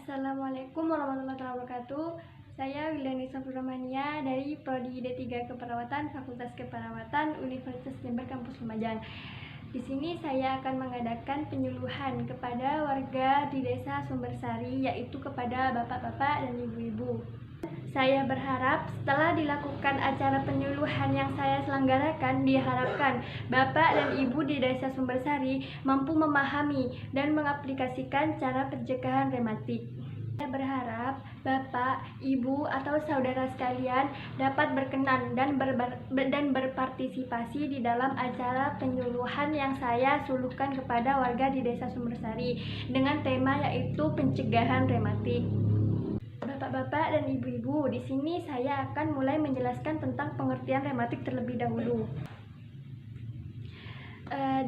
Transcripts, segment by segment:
Assalamualaikum warahmatullahi wabarakatuh. Saya Wildani Safurrahmania dari Prodi D3 Keperawatan Fakultas Keperawatan Universitas Jember Kampus Lumajang. Di sini saya akan mengadakan penyuluhan kepada warga di Desa Sumbersari, yaitu kepada bapak-bapak dan ibu-ibu. Saya berharap setelah dilakukan acara penyuluhan yang saya selenggarakan, diharapkan Bapak dan Ibu di Desa Sumbersari mampu memahami dan mengaplikasikan cara pencegahan rematik. Saya berharap Bapak, Ibu, atau saudara sekalian dapat berkenan dan berpartisipasi di dalam acara penyuluhan yang saya suluhkan kepada warga di Desa Sumbersari dengan tema yaitu pencegahan rematik. Bapak-bapak dan ibu-ibu, di sini saya akan mulai menjelaskan tentang pengertian rematik terlebih dahulu.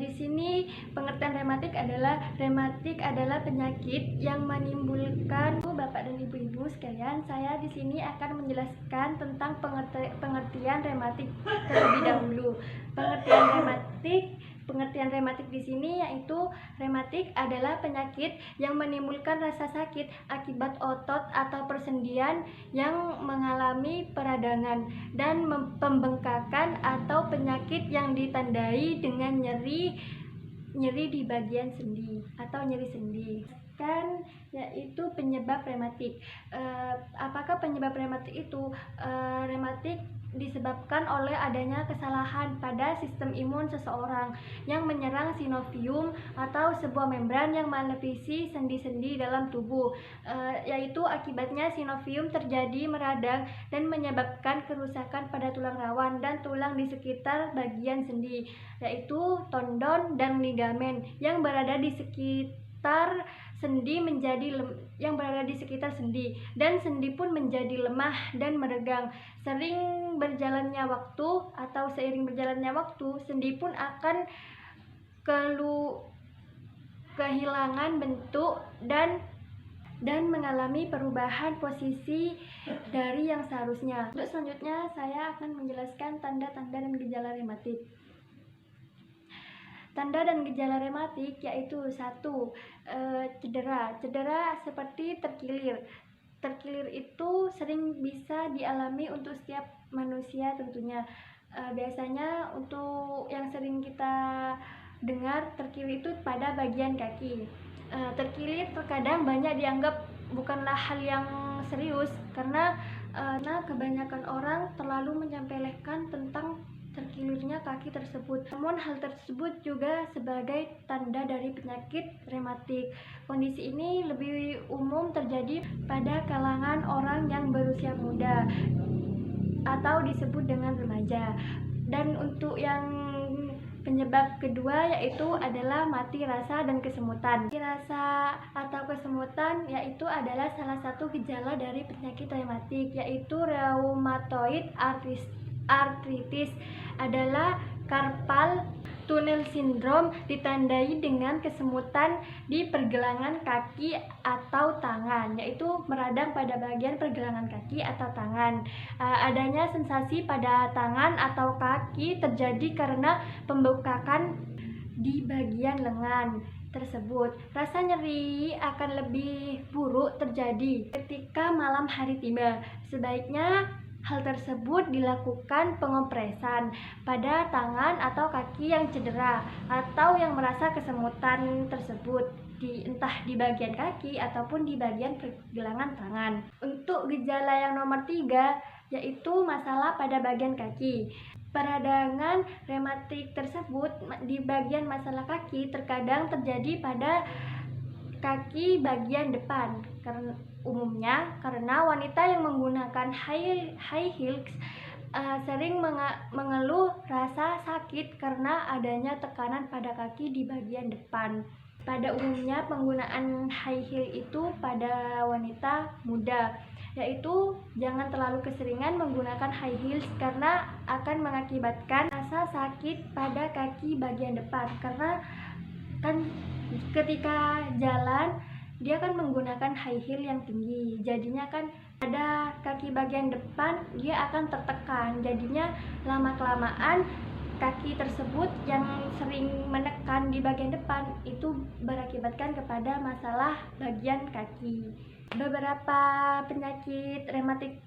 Di sini pengertian rematik adalah penyakit yang menimbulkan. Bapak dan ibu-ibu sekalian, saya di sini akan menjelaskan tentang pengertian rematik terlebih dahulu. Pengertian rematik di sini yaitu rematik adalah penyakit yang menimbulkan rasa sakit akibat otot atau persendian yang mengalami peradangan dan pembengkakan atau penyakit yang ditandai dengan nyeri di bagian sendi atau nyeri sendi. Yaitu penyebab rematik. Apakah penyebab rematik itu? Rematik disebabkan oleh adanya kesalahan pada sistem imun seseorang yang menyerang sinovium atau sebuah membran yang melepisi sendi-sendi dalam tubuh, yaitu akibatnya sinovium terjadi meradang dan menyebabkan kerusakan pada tulang rawan dan tulang di sekitar bagian sendi, yaitu tendon dan ligamen yang berada di sekitar sendi dan sendi pun menjadi lemah dan meregang. Seiring berjalannya waktu, sendi pun akan kehilangan bentuk dan mengalami perubahan posisi dari yang seharusnya. Untuk selanjutnya saya akan menjelaskan tanda-tanda dan gejala rematik. Tanda dan gejala rematik yaitu 1. Cedera seperti terkilir. Terkilir itu sering bisa dialami untuk setiap manusia tentunya. Biasanya untuk yang sering kita dengar terkilir itu pada bagian kaki. Terkilir terkadang banyak dianggap bukanlah hal yang serius karena kebanyakan orang terlalu menyepelekan tentang terkilirnya kaki tersebut. Namun hal tersebut juga sebagai tanda dari penyakit rematik. Kondisi ini lebih umum terjadi pada kalangan orang yang berusia muda atau disebut dengan remaja. Dan untuk yang penyebab kedua yaitu adalah mati rasa dan kesemutan. Mati rasa atau kesemutan yaitu adalah salah satu gejala dari penyakit rematik, yaitu rheumatoid arthritis adalah carpal tunnel syndrome, ditandai dengan kesemutan di pergelangan kaki atau tangan, yaitu meradang pada bagian pergelangan kaki atau tangan. Adanya sensasi pada tangan atau kaki terjadi karena pembengkakan di bagian lengan tersebut. Rasa nyeri akan lebih buruk terjadi ketika malam hari tiba. Sebaiknya hal tersebut dilakukan pengopresan pada tangan atau kaki yang cedera atau yang merasa kesemutan tersebut, entah di bagian kaki ataupun di bagian pergelangan tangan. Untuk gejala yang nomor 3 yaitu masalah pada bagian kaki. Peradangan rematik tersebut di bagian masalah kaki terkadang terjadi pada kaki bagian depan, karena wanita yang menggunakan high heels sering mengeluh rasa sakit karena adanya tekanan pada kaki di bagian depan. Pada umumnya penggunaan high heel itu pada wanita muda, yaitu jangan terlalu keseringan menggunakan high heels karena akan mengakibatkan rasa sakit pada kaki bagian depan, karena kan ketika jalan dia kan menggunakan high heel yang tinggi, jadinya kan pada kaki bagian depan dia akan tertekan, jadinya lama kelamaan kaki tersebut yang sering menekan di bagian depan itu berakibatkan kepada masalah bagian kaki. Beberapa penyakit rematik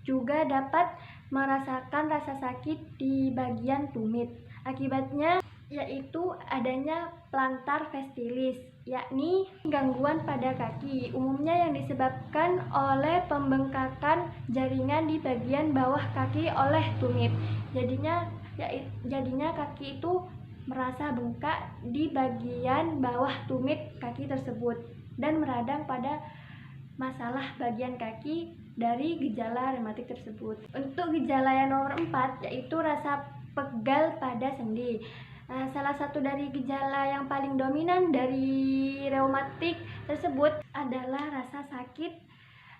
juga dapat merasakan rasa sakit di bagian tumit. Akibatnya yaitu adanya plantar fasciitis, yakni gangguan pada kaki, umumnya yang disebabkan oleh pembengkakan jaringan di bagian bawah kaki oleh tumit. Jadinya kaki itu merasa bengkak di bagian bawah tumit kaki tersebut dan meradang pada masalah bagian kaki dari gejala rematik tersebut. Untuk gejala yang nomor 4 yaitu rasa pegal pada sendi. Salah satu dari gejala yang paling dominan dari reumatik tersebut adalah rasa sakit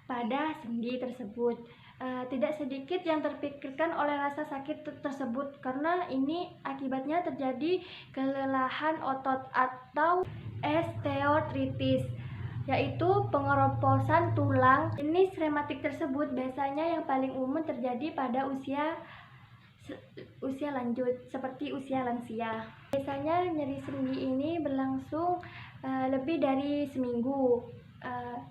pada sendi tersebut. Tidak sedikit yang terpikirkan oleh rasa sakit tersebut karena ini akibatnya terjadi kelelahan otot atau osteoartritis, yaitu pengeroposan tulang. Jenis rematik tersebut biasanya yang paling umum terjadi pada usia lanjut seperti usia lansia. Biasanya nyeri sendi ini berlangsung lebih dari seminggu.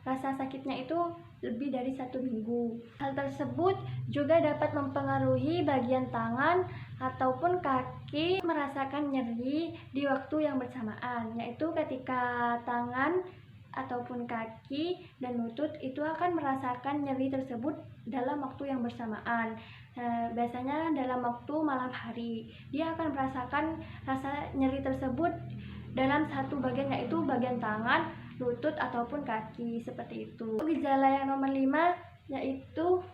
Rasa sakitnya itu lebih dari 1 minggu. Hal tersebut juga dapat mempengaruhi bagian tangan ataupun kaki merasakan nyeri di waktu yang bersamaan, yaitu ketika tangan ataupun kaki dan lutut itu akan merasakan nyeri tersebut dalam waktu yang bersamaan. Biasanya dalam waktu malam hari dia akan merasakan rasa nyeri tersebut dalam satu bagian, yaitu bagian tangan, lutut ataupun kaki, seperti itu. Gejala yang nomor 5 yaitu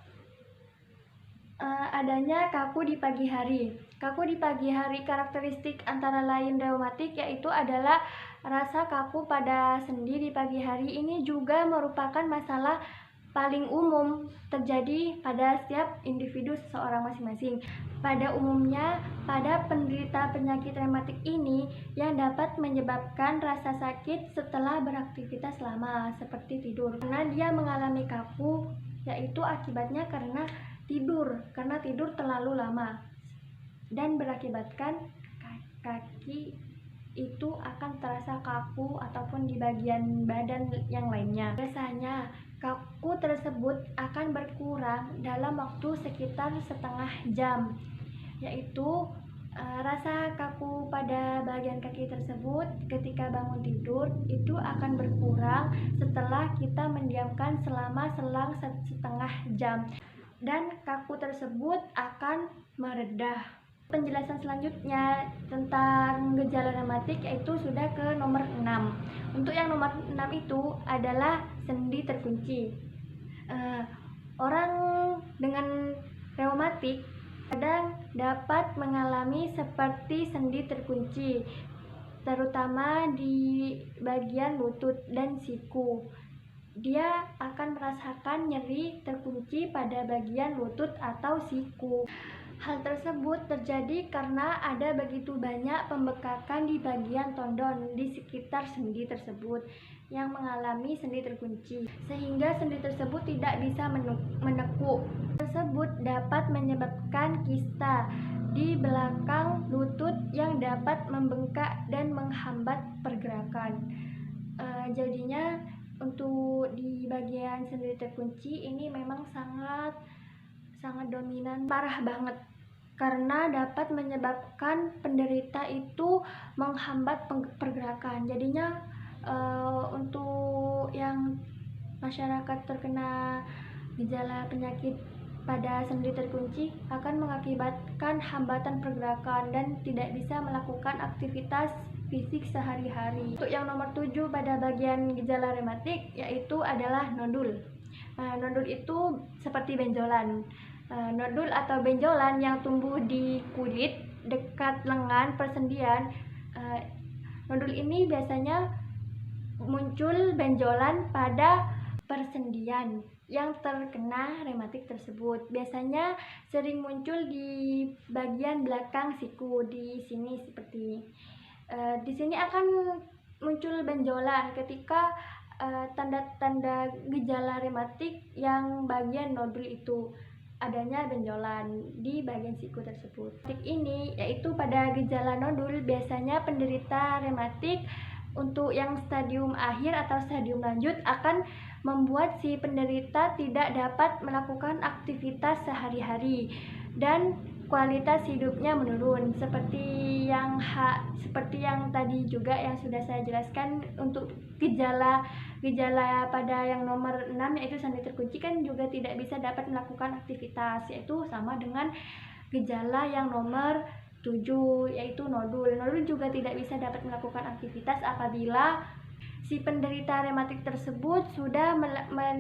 adanya kaku di pagi hari. Kaku di pagi hari karakteristik antara lain reumatik yaitu adalah rasa kaku pada sendi di pagi hari. Ini juga merupakan masalah paling umum terjadi pada setiap individu seseorang masing-masing. Pada umumnya, pada penderita penyakit rematik ini yang dapat menyebabkan rasa sakit setelah beraktivitas lama seperti tidur. Karena dia mengalami kaku, yaitu akibatnya karena tidur terlalu lama dan berakibatkan kaki itu akan terasa kaku ataupun di bagian badan yang lainnya. Biasanya kaku tersebut akan berkurang dalam waktu sekitar setengah jam, yaitu rasa kaku pada bagian kaki tersebut ketika bangun tidur itu akan berkurang setelah kita mendiamkan selama selang setengah jam dan kaku tersebut akan meredah. Penjelasan selanjutnya tentang gejala rematik yaitu sudah ke nomor 6. Untuk yang nomor 6 itu adalah sendi terkunci. Orang dengan reumatik kadang dapat mengalami seperti sendi terkunci, terutama di bagian lutut dan siku. Dia akan merasakan nyeri terkunci pada bagian lutut atau siku. Hal tersebut terjadi karena ada begitu banyak pembekakan di bagian tendon di sekitar sendi tersebut yang mengalami sendi terkunci, sehingga sendi tersebut tidak bisa menekuk. Tersebut dapat menyebabkan kista di belakang lutut yang dapat membengkak dan menghambat pergerakan. Jadinya untuk di bagian sendi terkunci ini memang sangat dominan, parah banget, karena dapat menyebabkan penderita itu menghambat pergerakan. Jadinya untuk yang masyarakat terkena gejala penyakit pada sendi terkunci akan mengakibatkan hambatan pergerakan dan tidak bisa melakukan aktivitas fisik sehari-hari. Untuk yang nomor 7 pada bagian gejala rematik yaitu adalah nodul. Nodul itu seperti benjolan. Nodul atau benjolan yang tumbuh di kulit dekat lengan persendian. Nodul ini biasanya muncul benjolan pada persendian yang terkena rematik tersebut. Biasanya sering muncul di bagian belakang siku, di sini seperti di sini akan muncul benjolan ketika tanda-tanda gejala rematik yang bagian nodul itu. adanya benjolan di bagian siku tersebut. Rematik ini yaitu pada gejala nodul, biasanya penderita rematik untuk yang stadium akhir atau stadium lanjut akan membuat si penderita tidak dapat melakukan aktivitas sehari-hari dan kualitas hidupnya menurun, seperti yang tadi juga yang sudah saya jelaskan. Untuk gejala pada yang nomor 6 yaitu sandi terkunci kan juga tidak bisa dapat melakukan aktivitas, yaitu sama dengan gejala yang nomor 7 yaitu nodul. Nodul juga tidak bisa dapat melakukan aktivitas apabila si penderita rematik tersebut sudah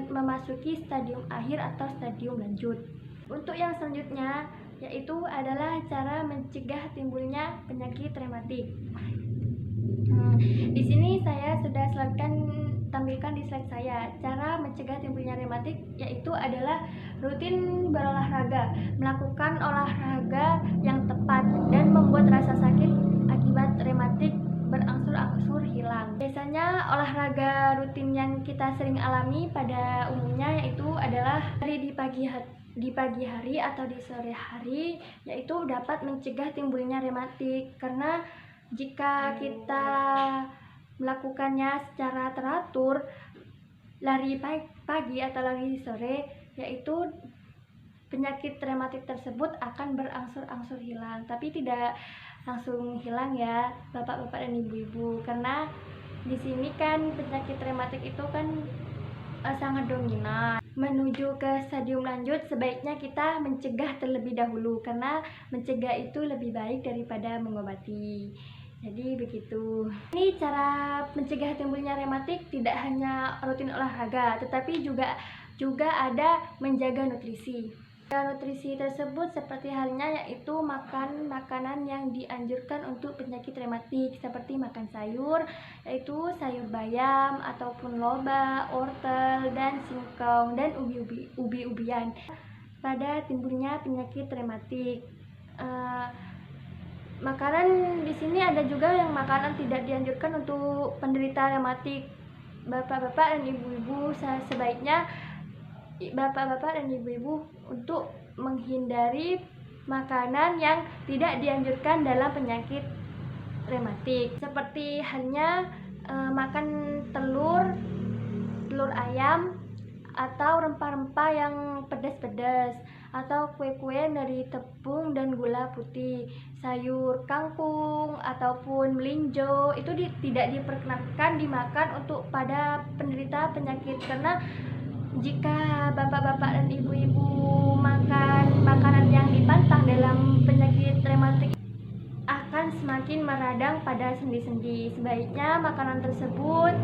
memasuki stadium akhir atau stadium lanjut. Untuk yang selanjutnya yaitu adalah cara mencegah timbulnya penyakit rematik. Di sini saya sudah tampilkan di slide saya. Cara mencegah timbulnya rematik yaitu adalah rutin berolahraga, melakukan olahraga yang tepat, dan membuat rasa sakit akibat rematik berangsur-angsur hilang. Biasanya olahraga rutin yang kita sering alami pada umumnya yaitu adalah di pagi hari atau di sore hari, yaitu dapat mencegah timbulnya rematik, karena jika kita melakukannya secara teratur, lari pagi atau lari sore, yaitu penyakit rematik tersebut akan berangsur-angsur hilang. Tapi tidak langsung hilang ya bapak-bapak dan ibu-ibu, karena di sini kan penyakit rematik itu kan sangat dominan. Menuju ke stadium lanjut sebaiknya kita mencegah terlebih dahulu, karena mencegah itu lebih baik daripada mengobati. Jadi begitu. Ini cara mencegah timbulnya rematik tidak hanya rutin olahraga, tetapi juga ada menjaga nutrisi. Nutrisi tersebut seperti halnya yaitu makan makanan yang dianjurkan untuk penyakit rematik, seperti makan sayur, yaitu sayur bayam ataupun loba, wortel, dan singkong, dan ubi-ubian pada timbulnya penyakit rematik. Makanan di sini ada juga yang makanan tidak dianjurkan untuk penderita rematik. Bapak-bapak dan ibu-ibu sebaiknya bapak-bapak dan ibu-ibu untuk menghindari makanan yang tidak dianjurkan dalam penyakit rematik, seperti halnya makan telur ayam, atau rempah-rempah yang pedas-pedas, atau kue-kue dari tepung dan gula putih, sayur kangkung ataupun melinjo itu tidak diperkenankan dimakan untuk pada penderita penyakit, karena jika bapak-bapak dan ibu-ibu makan makanan yang dipantang dalam penyakit rematik akan semakin meradang pada sendi-sendi. Sebaiknya makanan tersebut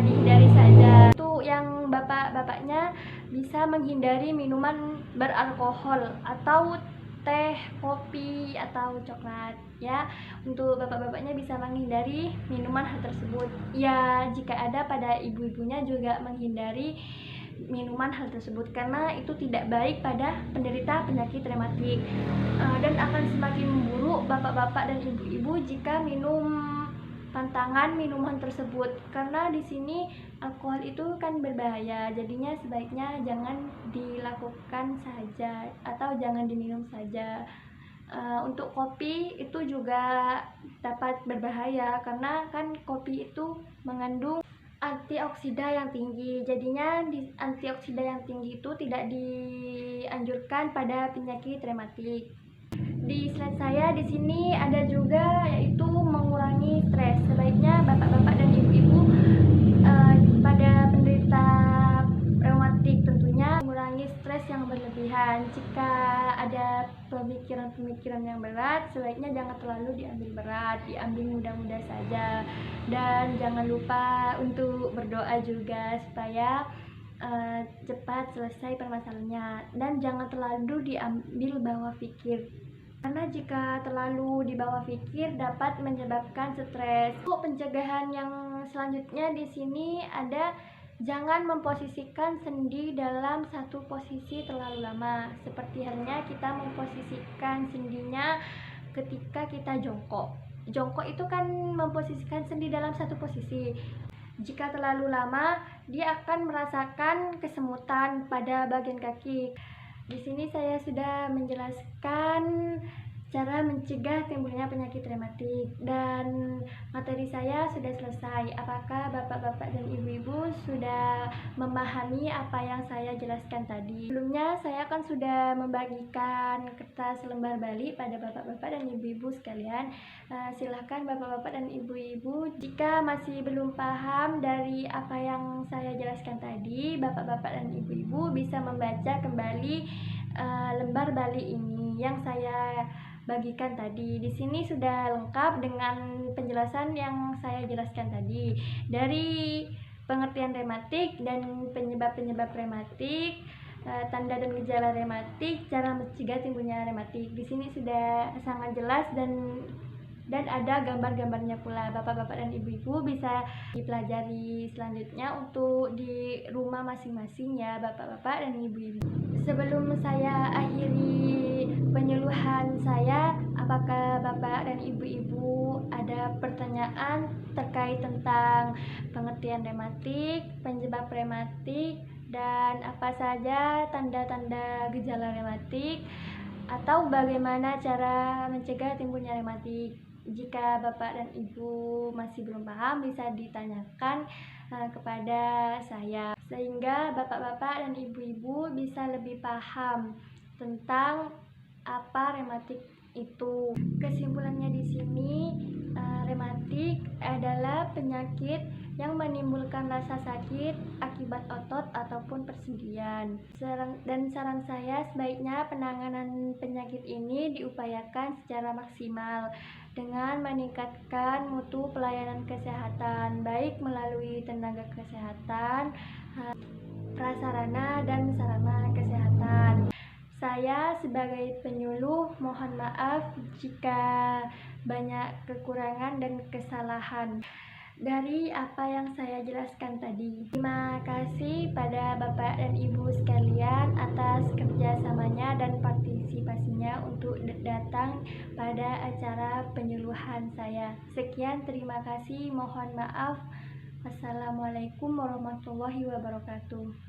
dihindari saja. Untuk yang bapak-bapaknya bisa menghindari minuman beralkohol atau teh, kopi, atau coklat ya. Untuk bapak-bapaknya bisa menghindari minuman hal tersebut. Ya, jika ada pada ibu-ibunya juga menghindari minuman hal tersebut, karena itu tidak baik pada penderita penyakit rematik, dan akan semakin memburuk bapak-bapak dan ibu-ibu jika minum pantangan minuman tersebut, karena di sini alkohol itu kan berbahaya. Jadinya sebaiknya jangan dilakukan saja atau jangan diminum saja. Untuk kopi itu juga dapat berbahaya, karena kan kopi itu mengandung antioksida yang tinggi. Jadinya antioksida yang tinggi itu tidak dianjurkan pada penyakit rematik. Di slide saya di sini ada juga yaitu mengurangi stres. Sebaiknya bapak-bapak dan ibu-ibu pada penderita rematik tentunya mengurangi stres yang berlebihan. Jika ada pemikiran-pemikiran yang berat, sebaiknya jangan terlalu diambil berat, diambil mudah-mudah saja. Dan jangan lupa untuk berdoa juga supaya cepat selesai permasalahannya, dan jangan terlalu diambil bawa pikir, karena jika terlalu dibawa pikir dapat menyebabkan stres. Untuk pencegahan yang selanjutnya di sini ada jangan memposisikan sendi dalam satu posisi terlalu lama, seperti halnya kita memposisikan sendinya ketika kita jongkok. Jongkok itu kan memposisikan sendi dalam satu posisi. Jika terlalu lama, dia akan merasakan kesemutan pada bagian kaki. Di sini saya sudah menjelaskan cara mencegah timbulnya penyakit rematik dan materi saya sudah selesai. Apakah Bapak-bapak dan Ibu-ibu sudah memahami apa yang saya jelaskan tadi? Sebelumnya saya kan sudah membagikan kertas lembar balik pada Bapak-bapak dan Ibu-ibu sekalian. Silahkan Bapak-bapak dan Ibu-ibu, jika masih belum paham dari apa yang saya jelaskan tadi, Bapak-bapak dan Ibu-ibu bisa membaca kembali lembar balik ini yang saya bagikan tadi. Di sini sudah lengkap dengan penjelasan yang saya jelaskan tadi, dari pengertian rematik dan penyebab-penyebab rematik, tanda dan gejala rematik, cara mencegah timbulnya rematik. Di sini sudah sangat jelas dan ada gambar-gambarnya pula. Bapak-bapak dan ibu-ibu bisa dipelajari selanjutnya untuk di rumah masing-masing ya Bapak-bapak dan ibu-ibu. Sebelum saya akhiri penyuluhan saya, apakah Bapak dan Ibu-ibu ada pertanyaan terkait tentang pengertian rematik, penyebab rematik, dan apa saja tanda-tanda gejala rematik, atau bagaimana cara mencegah timbulnya rematik? Jika Bapak dan Ibu masih belum paham, bisa ditanyakan kepada saya, sehingga Bapak-bapak dan Ibu-ibu bisa lebih paham tentang apa rematik itu. Kesimpulannya di sini, rematik adalah penyakit yang menimbulkan rasa sakit akibat otot ataupun persendian. Saran saya, sebaiknya penanganan penyakit ini diupayakan secara maksimal dengan meningkatkan mutu pelayanan kesehatan, baik melalui tenaga kesehatan, prasarana dan sarana kesehatan. Saya sebagai penyuluh mohon maaf jika banyak kekurangan dan kesalahan dari apa yang saya jelaskan tadi. Terima kasih pada Bapak dan Ibu sekalian atas kerjasamanya dan partisipasinya untuk datang pada acara penyuluhan saya. Sekian, terima kasih, mohon maaf. Wassalamualaikum warahmatullahi wabarakatuh.